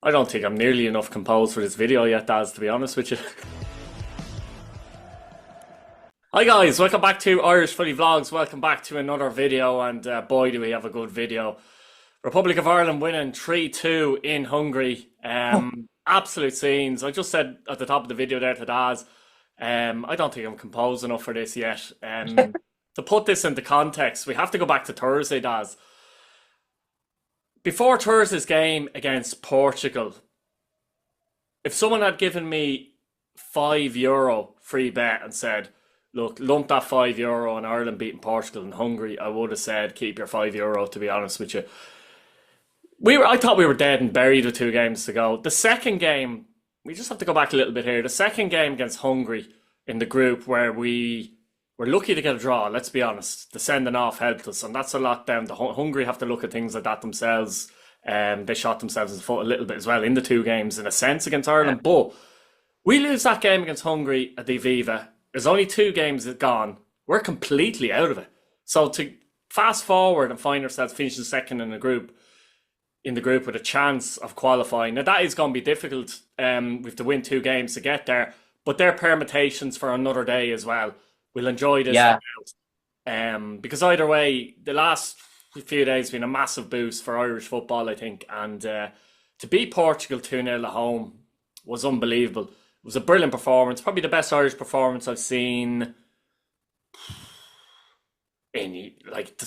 I don't think I'm nearly enough composed for this video yet, Daz, to be honest with you. Hi guys, welcome back to Irish Footy Vlogs. Welcome back to another video, and boy do we have a good video. Republic of Ireland winning 3-2 in Hungary. Absolute scenes. I just said at the top of the video there to Daz, I don't think I'm composed enough for this yet. To put this into context, we have to go back to Thursday, Daz. Before Thursday's game against Portugal, if someone had given me €5 free bet and said, look, lump that €5 on Ireland beating Portugal and Hungary, I would have said keep your €5, to be honest with you. I thought we were dead and buried with 2 games to go. The second game, we just have to go back a little bit here. The second game against Hungary in the group, where we were lucky to get a draw, let's be honest. The sending off helped us, and that's a lot down. The Hungary have to look at things like that themselves. They shot themselves in the foot a little bit as well in the 2 games, in a sense, against Ireland. Yeah. But we lose that game against Hungary at the Aviva. There's only 2 games gone. We're completely out of it. So to fast forward and find ourselves finishing second in the group with a chance of qualifying. Now that is going to be difficult. We have to win 2 games to get there, but they're permutations for another day as well. We'll enjoy this. Yeah. Because either way, the last few days have been a massive boost for Irish football, I think. And to beat Portugal 2-0 at home was unbelievable. It was a brilliant performance. Probably the best Irish performance I've seen in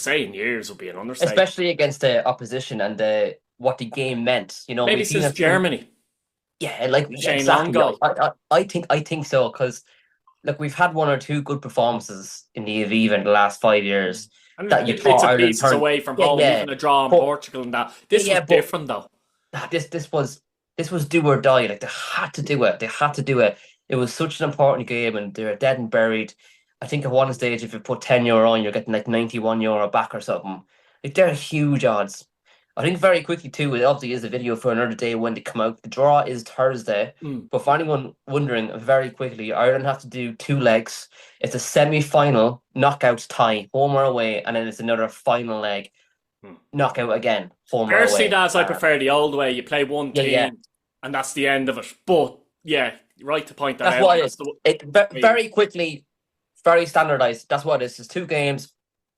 years would be an understatement. Especially against the opposition and what the game meant. You know, maybe since Germany. Yeah, like Shane exactly. Long goal. I think so, because look, we've had 1 or 2 good performances in the Aviva in the last 5 years. And that you thought Ireland pieces away from home, even a draw in Portugal and that. This was different though. This was do or die. Like, they had to do it. They had to do it. It was such an important game, and they're dead and buried. I think at one stage, if you put €10 on, you're getting like €91 back or something. Like, they're huge odds. I think very quickly too, it obviously is a video for another day when they come out. The draw is Thursday. But for anyone wondering, very quickly, Ireland have to do 2 legs. It's a semi-final knockout tie, home or away, and then it's another final leg knockout again, home or away. Personally, Daz, I prefer the old way. You play one team, and that's the end of it. But yeah, right to point that that's out. What it is. Very quickly, very standardized. That's what it is. It's 2 games,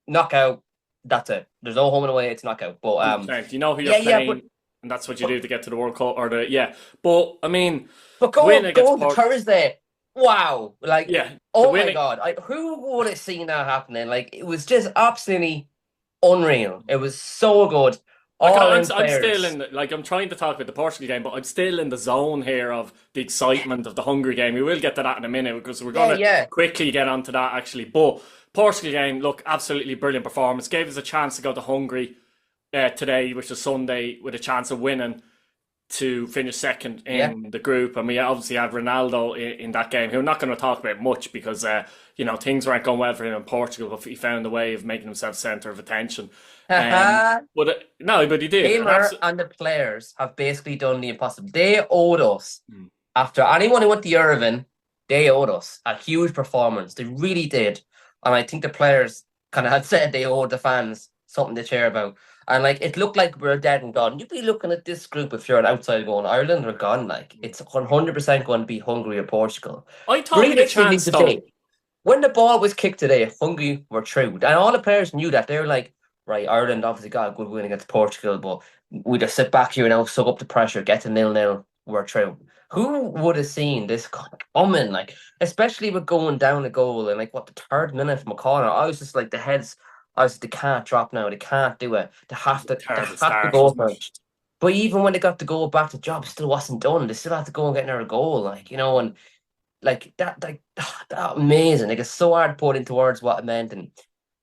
knockout. That's it. There's no home and away. It's knockout. But you know who you're playing, and that's what you do to get to the World Cup But I mean, going to Thursday. Wow! Like, oh my God! Who would have seen that happening? Like, it was just absolutely unreal. It was so good. I'm still in I'm trying to talk about the Portugal game, but I'm still in the zone here of the excitement of the Hungary game. We will get to that in a minute, because we're going to quickly get onto that actually. But Portugal game, look, absolutely brilliant performance. Gave us a chance to go to Hungary today, which is Sunday, with a chance of winning to finish second in the group. And we obviously had Ronaldo in that game, who I'm not going to talk about much because things weren't going well for him in Portugal, but he found a way of making himself centre of attention. But he did. Gamer and the players have basically done the impossible. They owed us, after anyone who went to Yerevan, they owed us a huge performance. They really did. And I think the players kind of had said they owed the fans something to cheer about. And like, it looked like we were dead and gone. You'd be looking at this group, if you're an outsider, going, Ireland are gone. Like, it's 100% going to be Hungary or Portugal. I thought we had a chance though. When the ball was kicked today, Hungary were through. And all the players knew that. They were like, right, Ireland obviously got a good win against Portugal, but we just sit back here now, soak up the pressure, get to 0-0, we're through. Who would have seen this coming? Like, especially with going down a goal and the 3rd minute from a corner, I was just like, they can't drop now. They can't do it. They have to go for it. But even when they got the goal back, the job still wasn't done. They still had to go and get another goal, and that amazing. Like, it's so hard to put into words what it meant, and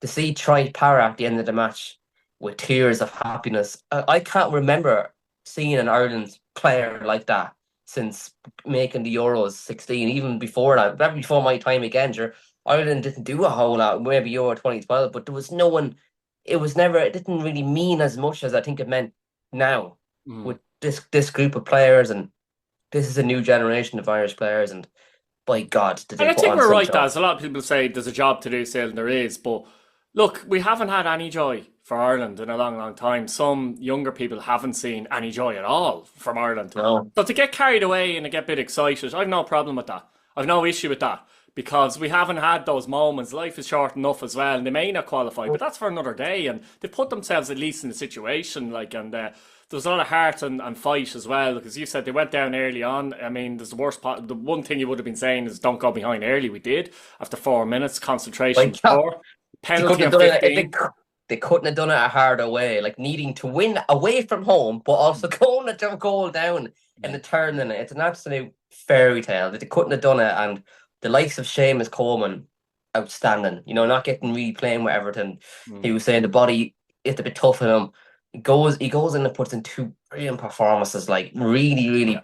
to see Troy Parrott at the end of the match with tears of happiness. I can't remember seeing an Ireland player like that since making the Euros 16, even before that, maybe before my time again. Ireland didn't do a whole lot, maybe Euro 2012, but there was no one. It didn't really mean as much as I think it meant now with this group of players, and this is a new generation of Irish players, and by God, I think we're right, Daz. A lot of people say there's a job to do still, and there is, but Look, we haven't had any joy for Ireland in a long, long time. Some younger people haven't seen any joy at all from Ireland. No. So to get carried away and to get a bit excited, I've no problem with that. I've no issue with that because we haven't had those moments. Life is short enough as well, and they may not qualify, but that's for another day. And they put themselves at least in the situation, like, and there was a lot of heart and fight as well. Because you said they went down early on. I mean, there's the worst part. The one thing you would have been saying is don't go behind early. We did after 4 minutes, concentration Like, poor, they couldn't penalty have on done it. 15. They couldn't have done it a harder way, like needing to win away from home, but also going at their goal down in the turn. And it's an absolute fairy tale that they couldn't have done it. And the likes of Seamus Coleman, outstanding. You know, not getting really playing with Everton. He was saying the body is a bit tough on him. He goes in and puts in two brilliant performances. Like really, really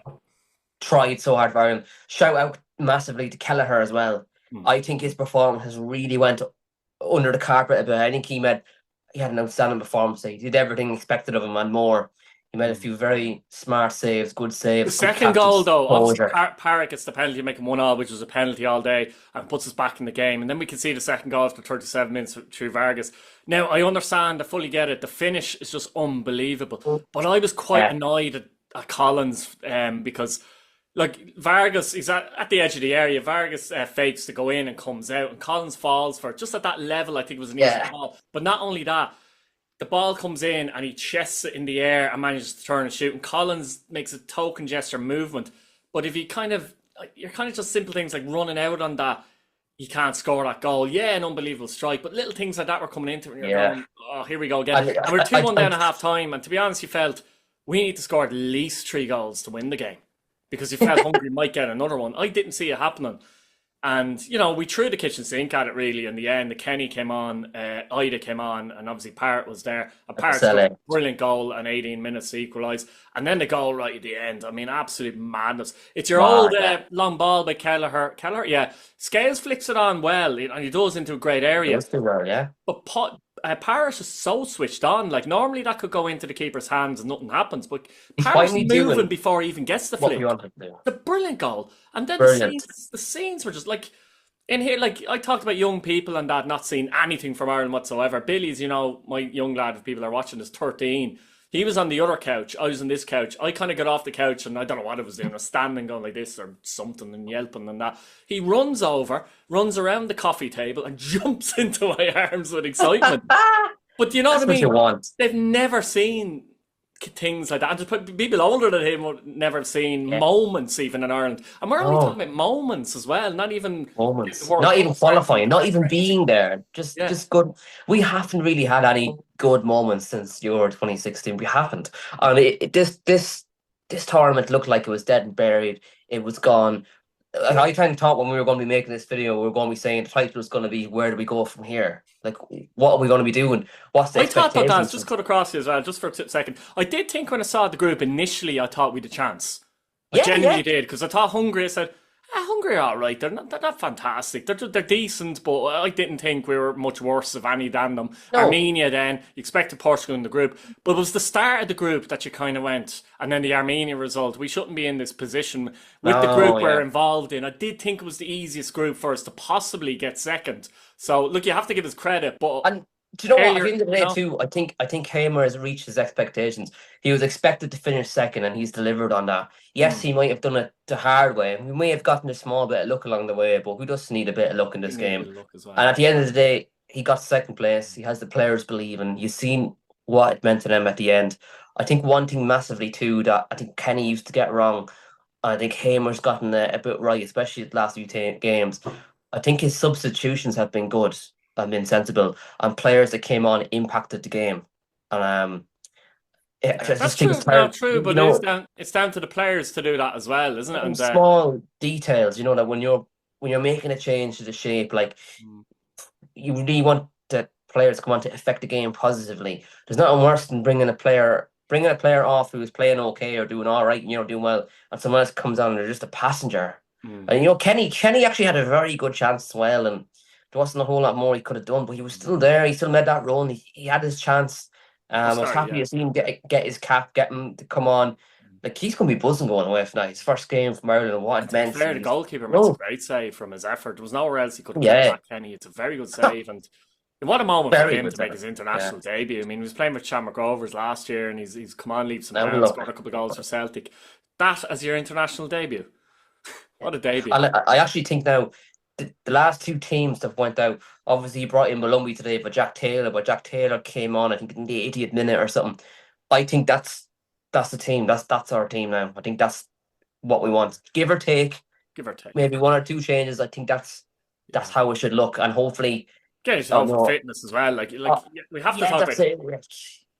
tried so hard for Ireland. Shout out massively to Kelleher as well. I think his performance has really went under the carpet a bit. I think he had an outstanding performance. He did everything expected of him and more. He made a few very smart saves, good saves. The good second captain's goal, though, obviously composure. Parrott gets the penalty, making 1-1, which was a penalty all day, and puts us back in the game. And then we can see the second goal after 37 minutes through Vargas. Now, I understand, I fully get it. The finish is just unbelievable. But I was quite annoyed at Collins because, like, Vargas, he's at the edge of the area. Vargas fakes to go in and comes out, and Collins falls for it. Just at that level, I think it was an easy ball. But not only that, the ball comes in and he chests it in the air and manages to turn and shoot. And Collins makes a token gesture movement. But if you you're kind of just simple things like running out on that, you can't score that goal. Yeah, an unbelievable strike. But little things like that were coming into it. And you're going, oh, here we go again. And we're 2-1 down at half time. And to be honest, you felt we need to score at least 3 goals to win the game because you felt Hungary might get another one. I didn't see it happening. And, you know, we threw the kitchen sink at it really in the end. The Kenny came on, Ida came on, and obviously Parrott was there. And Parrott scored a brilliant goal and 18 minutes to equalise. And then the goal right at the end. I mean, absolute madness. It's your old long ball by Kelleher. Kelleher, yeah. Scales flicks it on well, and he does into a great area. But Parrott is so switched on. Like, normally that could go into the keeper's hands and nothing happens. But Parrott's moving before he even gets the flick. The brilliant goal. And then the scenes were just like, in here, like, I talked about young people and that not seeing anything from Ireland whatsoever. Billy's, you know, my young lad, if people are watching, is 13. He was on the other couch. I was on this couch. I kind of got off the couch and I don't know what I was doing. I was standing going like this or something and yelping and that. He runs over, runs around the coffee table and jumps into my arms with excitement. But you know what I mean? They've never seen things like that. And just people older than him would never seen moments even in Ireland. And we're only talking about moments as well, not even moments. Not even qualifying, not even being there. Just good. We haven't really had any good moments since Euro 2016. We haven't. And this tournament looked like it was dead and buried. It was gone. I kind of thought when we were going to be making this video, we were going to be saying the title was going to be where do we go from here? Like, what are we going to be doing? What's the expectations? I thought just cut across you as well, just for a second. I did think when I saw the group initially, I thought we'd a chance. I genuinely did, because I thought Hungary, I said, Hungary are all right. They're not fantastic. They're decent, but I didn't think we were much worse, if any, than them. No. Armenia then, you expected Portugal in the group. But it was the start of the group that you kind of went, and then the Armenia result. We shouldn't be in this position with the group we're involved in. I did think it was the easiest group for us to possibly get second. So, look, you have to give us credit. But do you know what? At the end of the day, too, I think Hamer has reached his expectations. He was expected to finish second, and he's delivered on that. Yes, he might have done it the hard way. We may have gotten a small bit of luck along the way, but who doesn't need a bit of luck in this game? Well. And at the end of the day, he got second place. He has the players believing. You've seen what it meant to them at the end. I think one thing massively, too, that I think Kenny used to get wrong, and I think Hamer's gotten a bit right, especially the last few games. I think his substitutions have been good and been sensible, and players that came on impacted the game. And that's true. True, but it's down to the players to do that as well, isn't it? And small details, you know, that when you're making a change to the shape, like you really want the players to come on to affect the game positively. There's nothing worse than bringing a player off who's playing okay or doing all right, and you're doing well, and someone else comes on and they're just a passenger. And you know, Kenny actually had a very good chance as well, and there wasn't a whole lot more he could have done, but he was still there. He still made that run. He had his chance. I was happy to see him get his cap, get him to come on. Like, he's going to be buzzing going away for now. His first game from Ireland and what it meant. The goalkeeper makes a great save from his effort. There was nowhere else he could have got that, Kenny. It's a very good save. And What a moment for Very him good to make center. his Yeah. international debut. I mean, he was playing with Shamrock Rovers last year, and he's come on leaps and Now bounds, look. scored a couple of goals for Celtic. That as your international debut. What a debut. And I actually think now the last two teams that went out, obviously you brought in Malumbi today, but Jack Taylor came on, I think in the 80th minute or something. I think that's the team. That's our team now. I think that's what we want. Give or take, Give or take. maybe one or two changes. I think that's Yeah. how it should look. And hopefully, Get his I hope for know. fitness as well. Like Uh, we have to yeah, talk that's about it.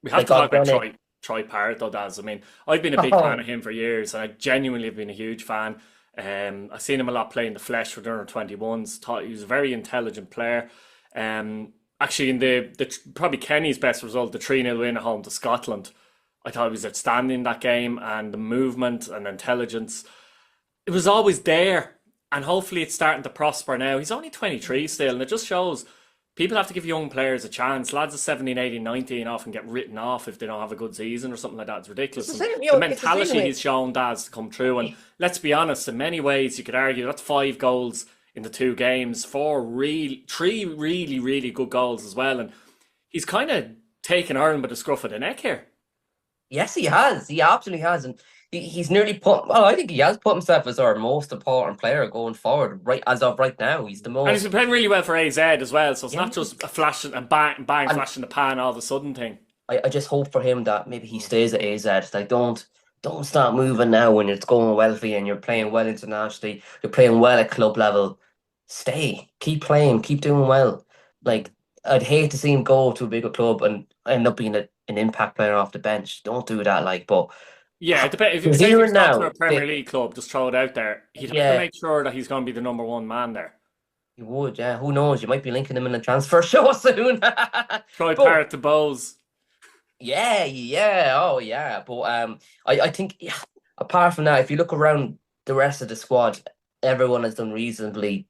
we have Like to talk about Ogbenny. Troy Parrott though, Daz. I mean, I've been a big fan Oh, of him for years, and I genuinely have been a huge fan. I've seen him a lot play in the flesh for the under 21s. Thought he was a very intelligent player. Actually, in the probably Kenny's best result, the 3-0 win at home to Scotland, I thought he was outstanding that game, and the movement and intelligence. It was always there, and hopefully it's starting to prosper now. He's only 23 still, and it just shows people have to give young players a chance. Lads of 17, 18, 19 often get written off if they don't have a good season or something like that. It's it's ridiculous. the And same. the It's the same mentality way. he's shown Daz to come true. And let's be honest, in many ways, you could argue that's 5 goals in the 2 games, three really, really good goals as well. And he's kind of taken Ireland by the scruff of the neck here. Yes, he has. He absolutely has, and he's nearly put. Well, I think he has put himself as our most important player going forward. Right as of right now, he's the And he's been most. playing really well for AZ as well. So it's Yeah, not just a flash and bang, bang, and flash in the pan all of a sudden thing. I just hope for him that maybe he stays at AZ. Like, don't start moving now when it's going well for you and you're playing well internationally. You're playing well at club level. Stay, keep playing, keep doing well. Like, I'd hate to see him go to a bigger club and end up being an impact player off the bench. Don't do that. Like, but Yeah, it depends. we're Say if he here was gone to a now. Premier League club, just throw it out there. He'd have to Yeah, make sure that he's going to be the number one man there. you would. Yeah, who knows? You might be linking him in a transfer show soon. Troy But Parrott to Bowes. yeah, yeah, oh yeah. But I think yeah, apart from that, if you look around the rest of the squad, everyone has done reasonably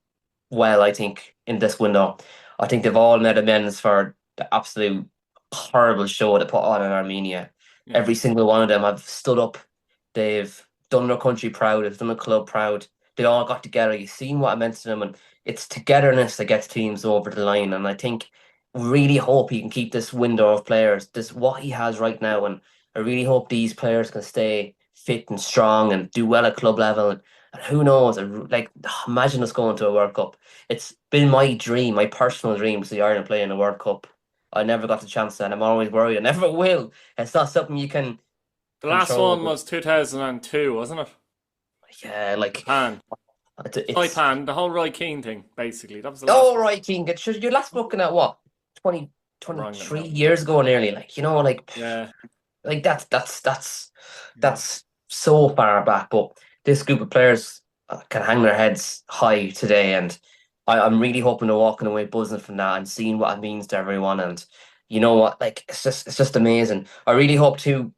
well, I think, in this window. I think they've all made amends for the absolute horrible show they put on in Armenia. Yeah. Every single one of them have stood up. They've done their country proud. They've done the club proud. They all got together. You've seen what it meant to them, and it's togetherness that gets teams over the line. And I think really hope he can keep this window of players, this what he has right now. And I really hope these players can stay fit and strong and do well at club level. And who knows? Like, imagine us going to a World Cup. It's been my dream, my personal dream, to see Ireland play in a World Cup. I never got the chance, and I'm always worried I never will. It's not something you can The last control. one was 2002, wasn't it? Yeah, like Pan. it's Pan, the whole Roy Keane thing, basically. That was the last all right, King. You're last looking at what 20, wrong. 23 years ago nearly. Like, Yeah. like that's Yeah. that's so far back. But this group of players can hang their heads high today, and I'm really hoping they're walking away buzzing from that and seeing what it means to everyone. And you know what, like it's just amazing. I really hope too.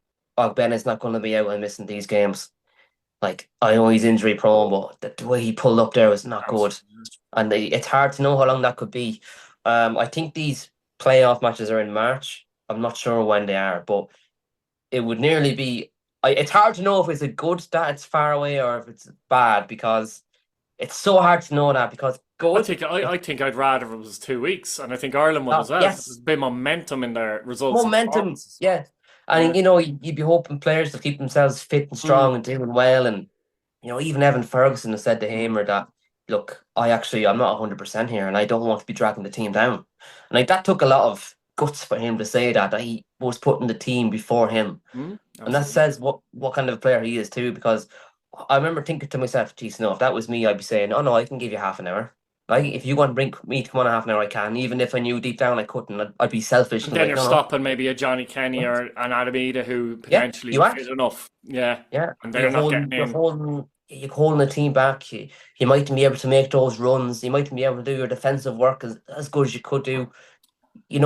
Bennett's not going to be out and missing these games. Like, I know he's injury prone, but the way he pulled up there was not good, and it's hard to know how long that could be. I think these playoff matches are in March. I'm not sure when they are, but it would nearly be. It's hard to know if it's a good that it's far away or if it's bad because it's so hard to know that because good. I think I'd rather if it was 2 weeks, and I think Ireland would as well. There's Yes, been momentum in their results and momentum. performances. Yeah, Yeah. and you'd be hoping players to keep themselves fit and Mm. strong and doing well. And even Evan Ferguson has said to Mm. Hamer that, look, I'm not 100% here, and I don't want to be dragging the team down. And like that took a lot of guts for him to say that he was putting the team before him. Mm. And that Absolutely. says what kind of player he is too, because I remember thinking to myself, geez, no, if that was me, I'd be saying, oh no, I can give you half an hour. Like, if you want to bring me to come on a half an hour, I can. Even if I knew deep down I couldn't, I'd be selfish And and then like, you're no, no. stopping maybe a Johnny Kenny or an Adamida who Yeah, potentially you are are. fit enough. Yeah. Yeah, And they're not getting in. you're holding the team back. You might be able to make those runs. You might be able to do your defensive work as good as you could do. He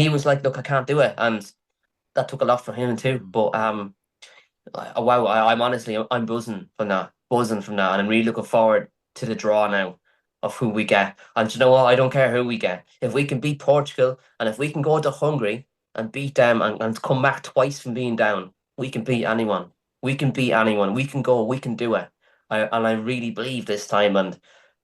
was like, look, I can't do it, and that took a lot for him too. But wow, I'm honestly I'm buzzing from that, and I'm really looking forward to the draw now of who we get. And you know what? I don't care who we get. If we can beat Portugal, and if we can go to Hungary and beat them and come back twice from being down, we can beat anyone. We can beat anyone. We can go. We can do it. And I really believe this time. And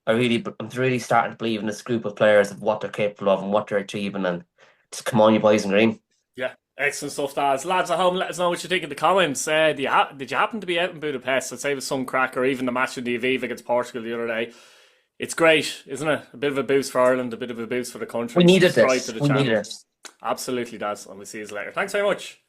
I'm really starting to believe in this group of players of what they're capable of and what they're achieving. And just come on, you boys in green. Yeah, excellent stuff, Daz. Lads at home, let us know what you think in the comments. Did you happen to be out in Budapest? I'd say with some crack, or even the match in the Aviva against Portugal the other day. It's great, isn't it? A bit of a boost for Ireland, a bit of a boost for the country. We needed Subscribe this. to the We needed channel. it. Absolutely, Daz. And we'll see you later. Thanks very much.